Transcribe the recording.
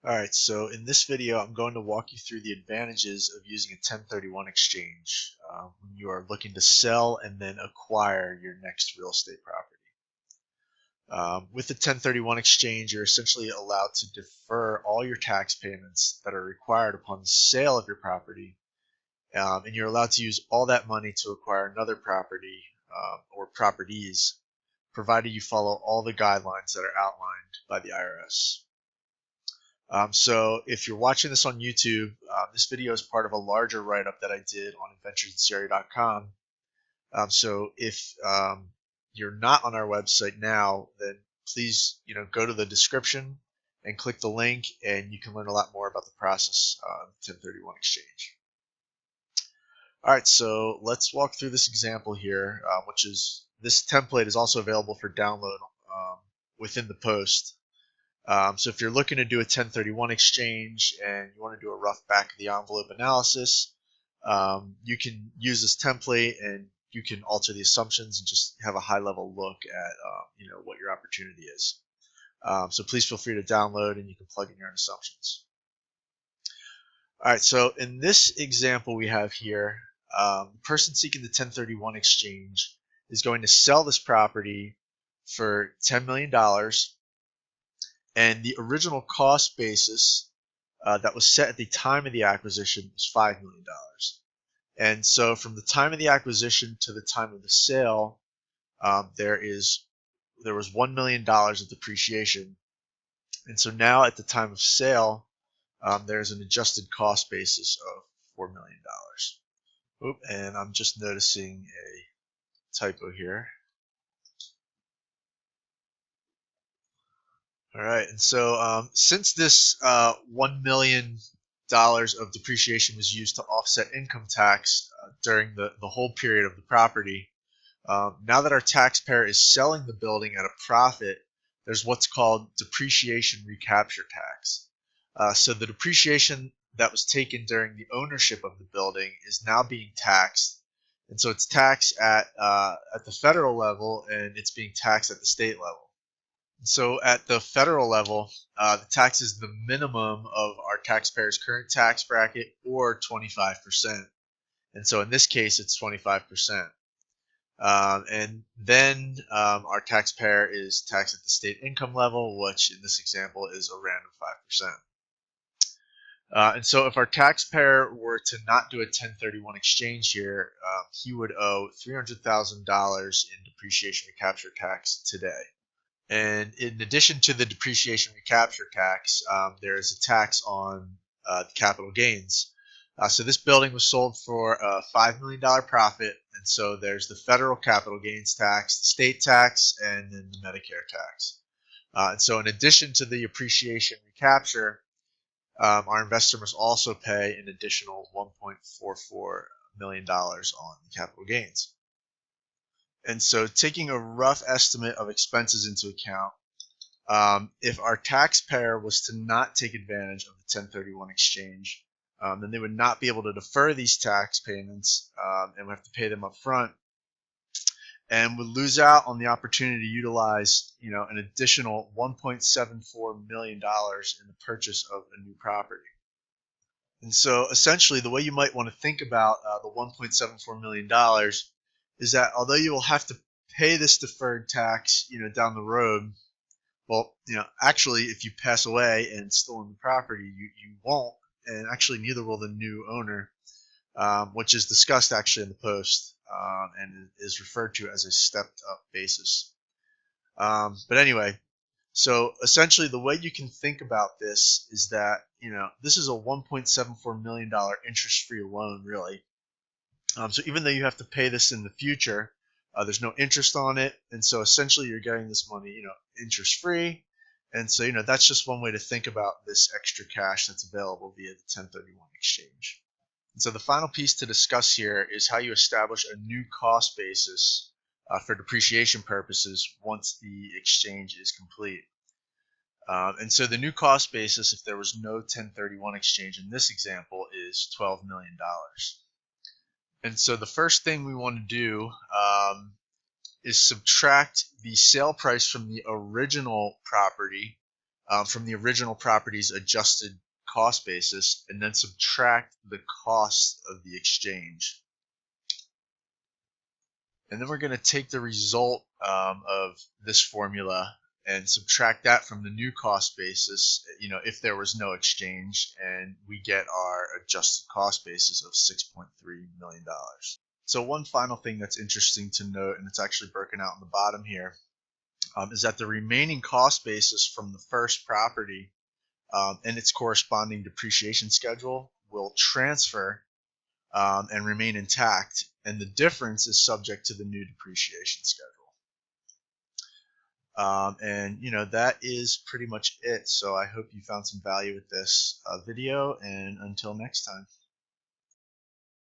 Alright, so in this video I'm going to walk you through the advantages of using a 1031 exchange when you are looking to sell and then acquire your next real estate property. With the 1031 exchange, you're essentially allowed to defer all your tax payments that are required upon the sale of your property, and you're allowed to use all that money to acquire another property or properties, provided you follow all the guidelines that are outlined by the IRS. So if you're watching this on YouTube, this video is part of a larger write-up that I did on adventuresinca.com. So if you're not on our website now, then please go to the description and click the link, and you can learn a lot more about the process of 1031 exchange. All right, so let's walk through this example here, this template is also available for download within the post. So if you're looking to do a 1031 exchange and you want to do a rough back of the envelope analysis, you can use this template and you can alter the assumptions and just have a high level look at what your opportunity is. So please feel free to download and you can plug in your own assumptions. All right, so in this example we have here, the person seeking the 1031 exchange is going to sell this property for $10 million. And the original cost basis that was set at the time of the acquisition was $5 million. And so from the time of the acquisition to the time of the sale, there was $1 million of depreciation. And so now at the time of sale, there's an adjusted cost basis of $4 million. Oop, and I'm just noticing a typo here. All right, and so since this $1 million of depreciation was used to offset income tax during the whole period of the property, now that our taxpayer is selling the building at a profit, there's what's called depreciation recapture tax. So the depreciation that was taken during the ownership of the building is now being taxed, and so it's taxed at the federal level and it's being taxed at the state level. So at the federal level, the tax is the minimum of our taxpayer's current tax bracket, or 25%. And so in this case, it's 25%. And then our taxpayer is taxed at the state income level, which in this example is a random 5%. And so if our taxpayer were to not do a 1031 exchange here, he would owe $300,000 in depreciation recapture tax today. And in addition to the depreciation recapture tax, there is a tax on the capital gains. So this building was sold for a $5 million profit, and so there's the federal capital gains tax, the state tax, and then the Medicare tax. And so in addition to the appreciation recapture, our investor must also pay an additional $1.44 million on the capital gains. And so taking a rough estimate of expenses into account, if our taxpayer was to not take advantage of the 1031 exchange, then they would not be able to defer these tax payments and would have to pay them up front, and would lose out on the opportunity to utilize an additional $1.74 million in the purchase of a new property. And so essentially the way you might want to think about the $1.74 million is that although you will have to pay this deferred tax, down the road, well, actually, if you pass away and still own the property, you won't, and actually neither will the new owner, which is discussed actually in the post and is referred to as a stepped-up basis. But anyway, so essentially the way you can think about this is that this is a $1.74 million interest-free loan, really. So even though you have to pay this in the future, there's no interest on it, and so essentially you're getting this money, interest-free. And so that's just one way to think about this extra cash that's available via the 1031 exchange. And so the final piece to discuss here is how you establish a new cost basis for depreciation purposes once the exchange is complete. And so the new cost basis, if there was no 1031 exchange in this example, is $12 million. And so the first thing we want to do is subtract the sale price from the original property from the original property's adjusted cost basis and then subtract the cost of the exchange. And then we're going to take the result of this formula and subtract that from the new cost basis, if there was no exchange, and we get our adjusted cost basis of $6.3 million. So one final thing that's interesting to note, and it's actually broken out in the bottom here, is that the remaining cost basis from the first property and its corresponding depreciation schedule will transfer and remain intact, and the difference is subject to the new depreciation schedule. And that is pretty much it. So I hope you found some value with this video, and until next time.